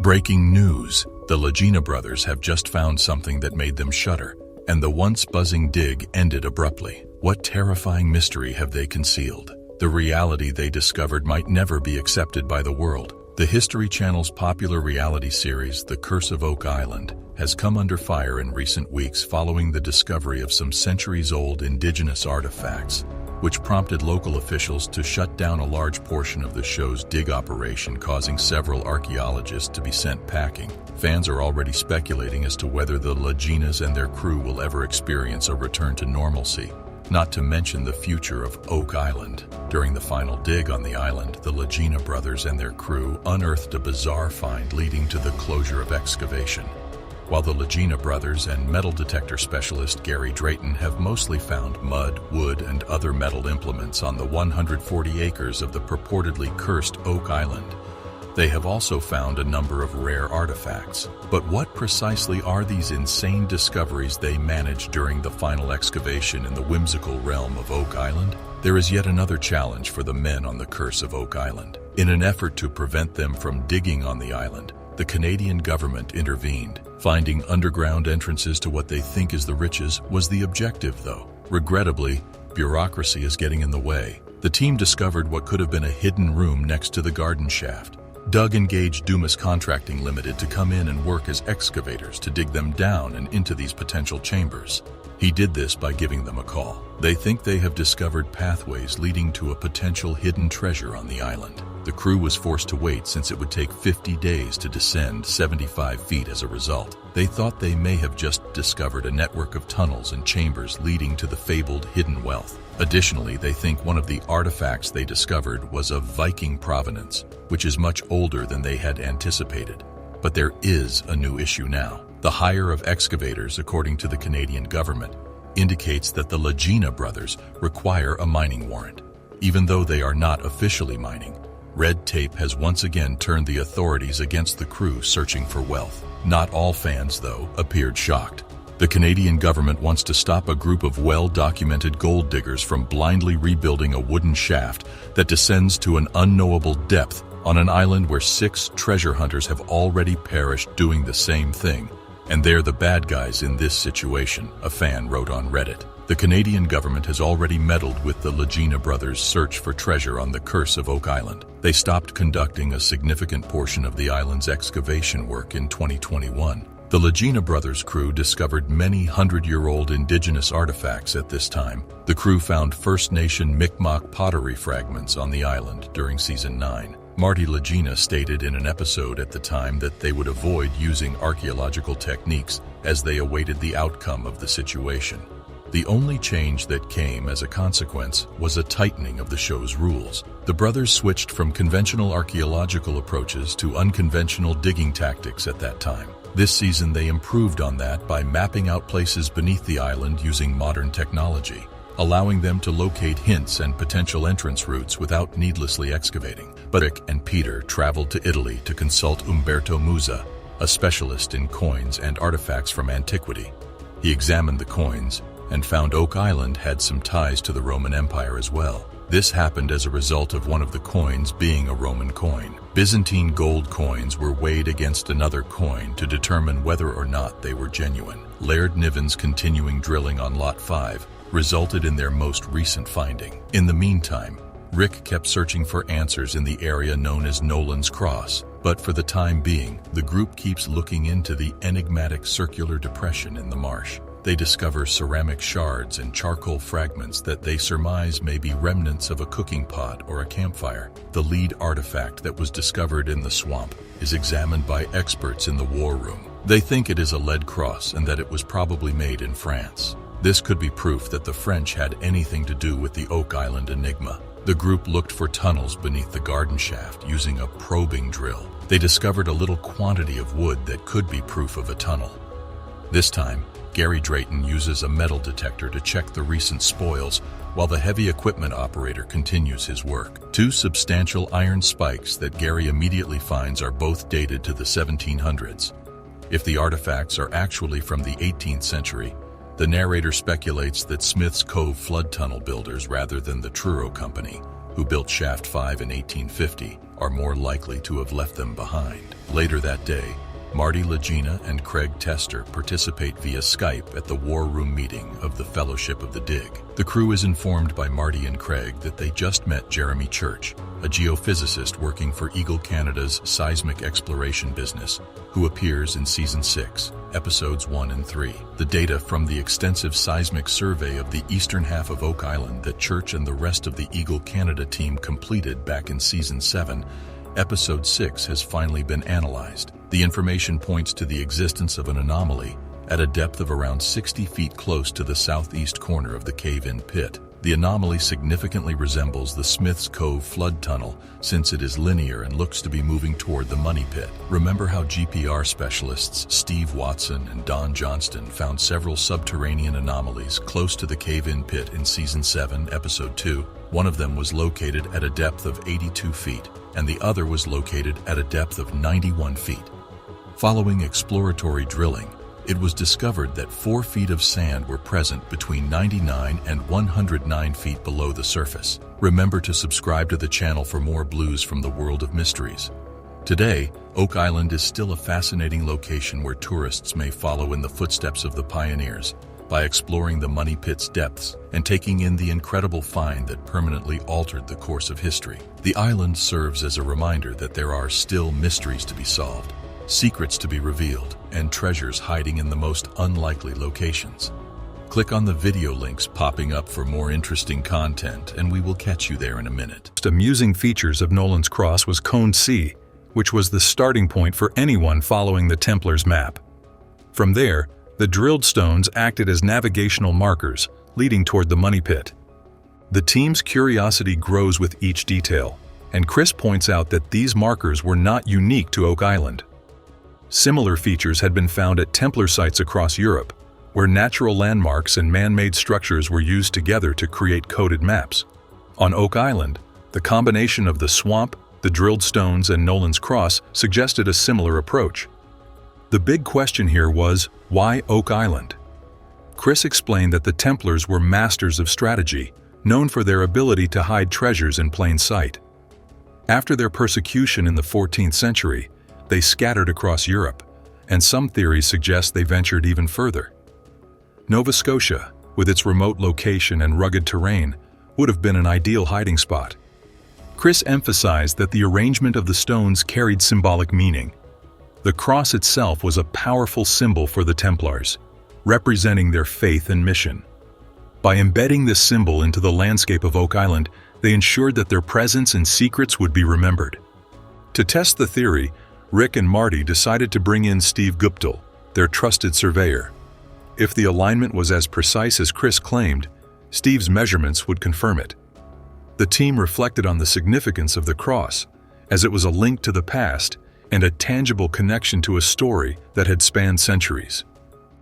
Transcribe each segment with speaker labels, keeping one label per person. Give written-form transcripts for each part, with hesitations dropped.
Speaker 1: Breaking news! The Lagena brothers have just found something that made them shudder, and the once buzzing dig ended abruptly. What terrifying mystery have they concealed? The reality they discovered might never be accepted by the world. The History Channel's popular reality series, The Curse of Oak Island, has come under fire in recent weeks following the discovery of some centuries-old indigenous artifacts, which prompted local officials to shut down a large portion of the show's dig operation, causing several archaeologists to be sent packing. Fans are already speculating as to whether the Lagenas and their crew will ever experience a return to normalcy, not to mention the future of Oak Island. During the final dig on the island, the Lagena brothers and their crew unearthed a bizarre find leading to the closure of Excavation. While the Lagena brothers and metal detector specialist Gary Drayton have mostly found mud, wood, and other metal implements on the 140 acres of the purportedly cursed Oak Island, they have also found a number of rare artifacts. But what precisely are these insane discoveries they managed during the final excavation in the whimsical realm of Oak Island? There is yet another challenge for the men on the Curse of Oak Island. In an effort to prevent them from digging on the island, the Canadian government intervened. Finding underground entrances to what they think is the riches was the objective, though. Regrettably, bureaucracy is getting in the way. The team discovered what could have been a hidden room next to the garden shaft. Doug engaged Dumas Contracting Limited to come in and work as excavators to dig them down and into these potential chambers. He did this by giving them a call. They think they have discovered pathways leading to a potential hidden treasure on the island. The crew was forced to wait since it would take 50 days to descend 75 feet as a result. They thought they may have just discovered a network of tunnels and chambers leading to the fabled hidden wealth. Additionally, they think one of the artifacts they discovered was of Viking provenance, which is much older than they had anticipated. But there is a new issue now. The hire of excavators, according to the Canadian government, indicates that the Lagena brothers require a mining warrant. Even though they are not officially mining, red tape has once again turned the authorities against the crew searching for wealth. Not all fans, though, appeared shocked. The Canadian government wants to stop a group of well-documented gold diggers from blindly rebuilding a wooden shaft that descends to an unknowable depth on an island where 6 treasure hunters have already perished doing the same thing. And they're the bad guys in this situation, a fan wrote on Reddit. The Canadian government has already meddled with the Lagena brothers' search for treasure on the Curse of Oak Island. They stopped conducting a significant portion of the island's excavation work in 2021. The Lagena brothers' crew discovered many hundred-year-old indigenous artifacts at this time. The crew found First Nation Mi'kmaq pottery fragments on the island during Season 9. Marty Lagena stated in an episode at the time that they would avoid using archaeological techniques as they awaited the outcome of the situation. The only change that came as a consequence was a tightening of the show's rules. The brothers switched from conventional archaeological approaches to unconventional digging tactics at that time. This season they improved on that by mapping out places beneath the island using modern technology, allowing them to locate hints and potential entrance routes without needlessly excavating. But Rick and Peter traveled to Italy to consult Umberto Musa, a specialist in coins and artifacts from antiquity. He examined the coins and found Oak Island had some ties to the Roman Empire as well. This happened as a result of one of the coins being a Roman coin. Byzantine gold coins were weighed against another coin to determine whether or not they were genuine. Laird Niven's continuing drilling on Lot 5 resulted in their most recent finding. In the meantime, Rick kept searching for answers in the area known as Nolan's Cross, but for the time being, the group keeps looking into the enigmatic circular depression in the marsh. They discover ceramic shards and charcoal fragments that they surmise may be remnants of a cooking pot or a campfire. The lead artifact that was discovered in the swamp is examined by experts in the war room. They think it is a lead cross and that it was probably made in France. This could be proof that the French had anything to do with the Oak Island enigma. The group looked for tunnels beneath the garden shaft using a probing drill. They discovered a little quantity of wood that could be proof of a tunnel. This time, Gary Drayton uses a metal detector to check the recent spoils, while the heavy equipment operator continues his work. 2 substantial iron spikes that Gary immediately finds are both dated to the 1700s. If the artifacts are actually from the 18th century, the narrator speculates that Smith's Cove flood tunnel builders rather than the Truro Company, who built Shaft 5 in 1850, are more likely to have left them behind. Later that day, Marty Lagena and Craig Tester participate via Skype at the War Room meeting of the Fellowship of the Dig. The crew is informed by Marty and Craig that they just met Jeremy Church, a geophysicist working for Eagle Canada's seismic exploration business, who appears in Season 6, Episodes 1 and 3. The data from the extensive seismic survey of the eastern half of Oak Island that Church and the rest of the Eagle Canada team completed back in Season 7, Episode 6 has finally been analyzed. The information points to the existence of an anomaly at a depth of around 60 feet close to the southeast corner of the cave-in pit. The anomaly significantly resembles the Smith's Cove flood tunnel since it is linear and looks to be moving toward the money pit. Remember how GPR specialists Steve Watson and Don Johnston found several subterranean anomalies close to the cave-in pit in Season 7, Episode 2? One of them was located at a depth of 82 feet, and the other was located at a depth of 91 feet. Following exploratory drilling, it was discovered that 4 feet of sand were present between 99 and 109 feet below the surface. Remember to subscribe to the channel for more blues from the world of mysteries. Today, Oak Island is still a fascinating location where tourists may follow in the footsteps of the pioneers by exploring the money pit's depths and taking in the incredible find that permanently altered the course of history. The island serves as a reminder that there are still mysteries to be solved, secrets to be revealed, and treasures hiding in the most unlikely locations. Click on the video links popping up for more interesting content, and we will catch you there in a minute.
Speaker 2: Most amusing features of Nolan's Cross was Cone C, which was the starting point for anyone following the Templars' map. From there, the drilled stones acted as navigational markers, leading toward the money pit. The team's curiosity grows with each detail, and Chris points out that these markers were not unique to Oak Island. Similar features had been found at Templar sites across Europe, where natural landmarks and man-made structures were used together to create coded maps. On Oak Island, the combination of the swamp, the drilled stones, and Nolan's Cross suggested a similar approach. The big question here was, why Oak Island? Chris explained that the Templars were masters of strategy, known for their ability to hide treasures in plain sight. After their persecution in the 14th century, they scattered across Europe, and some theories suggest they ventured even further. Nova Scotia, with its remote location and rugged terrain, would have been an ideal hiding spot. Chris emphasized that the arrangement of the stones carried symbolic meaning. The cross itself was a powerful symbol for the Templars, representing their faith and mission. By embedding this symbol into the landscape of Oak Island, they ensured that their presence and secrets would be remembered. To test the theory, Rick and Marty decided to bring in Steve Guptill, their trusted surveyor. If the alignment was as precise as Chris claimed, Steve's measurements would confirm it. The team reflected on the significance of the cross, as it was a link to the past and a tangible connection to a story that had spanned centuries.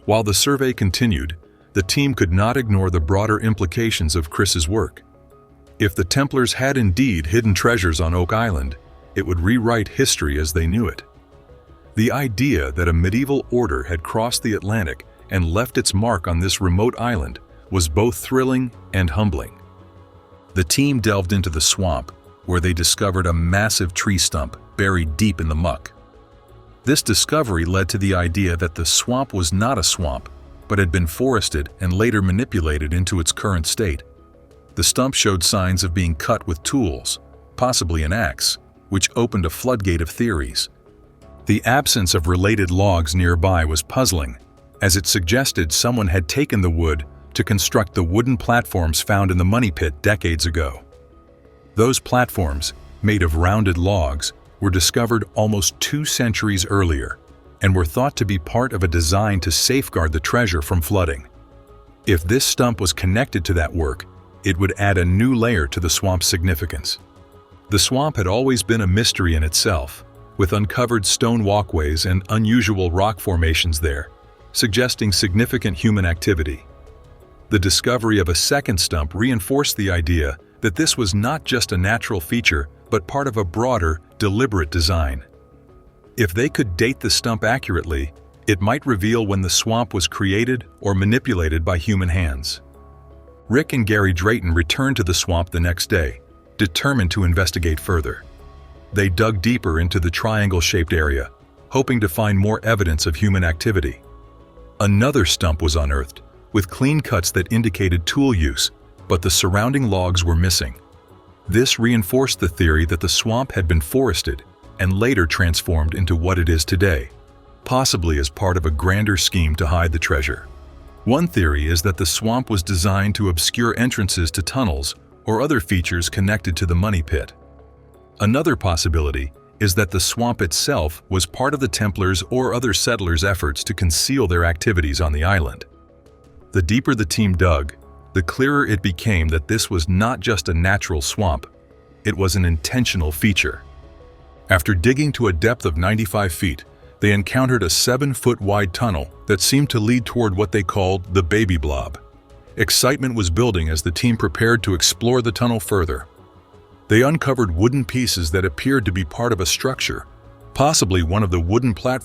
Speaker 2: While the survey continued, the team could not ignore the broader implications of Chris's work. If the Templars had indeed hidden treasures on Oak Island, it would rewrite history as they knew it. The idea that a medieval order had crossed the Atlantic and left its mark on this remote island was both thrilling and humbling. The team delved into the swamp, where they discovered a massive tree stump buried deep in the muck. This discovery led to the idea that the swamp was not a swamp, but had been forested and later manipulated into its current state. The stump showed signs of being cut with tools, possibly an axe, which opened a floodgate of theories. The absence of related logs nearby was puzzling, as it suggested someone had taken the wood to construct the wooden platforms found in the money pit decades ago. Those platforms, made of rounded logs, were discovered almost 2 centuries earlier and were thought to be part of a design to safeguard the treasure from flooding. If this stump was connected to that work, it would add a new layer to the swamp's significance. The swamp had always been a mystery in itself, with uncovered stone walkways and unusual rock formations there, suggesting significant human activity. The discovery of a second stump reinforced the idea that this was not just a natural feature, but part of a broader, deliberate design. If they could date the stump accurately, it might reveal when the swamp was created or manipulated by human hands. Rick and Gary Drayton returned to the swamp the next day, determined to investigate further. They dug deeper into the triangle-shaped area, hoping to find more evidence of human activity. Another stump was unearthed, with clean cuts that indicated tool use, but the surrounding logs were missing. This reinforced the theory that the swamp had been forested and later transformed into what it is today, possibly as part of a grander scheme to hide the treasure. One theory is that the swamp was designed to obscure entrances to tunnels or other features connected to the money pit. Another possibility is that the swamp itself was part of the Templars' or other settlers' efforts to conceal their activities on the island. The deeper the team dug, the clearer it became that this was not just a natural swamp, it was an intentional feature. After digging to a depth of 95 feet, they encountered a 7-foot-wide tunnel that seemed to lead toward what they called the baby blob. Excitement was building as the team prepared to explore the tunnel further. They uncovered wooden pieces that appeared to be part of a structure, possibly one of the wooden platforms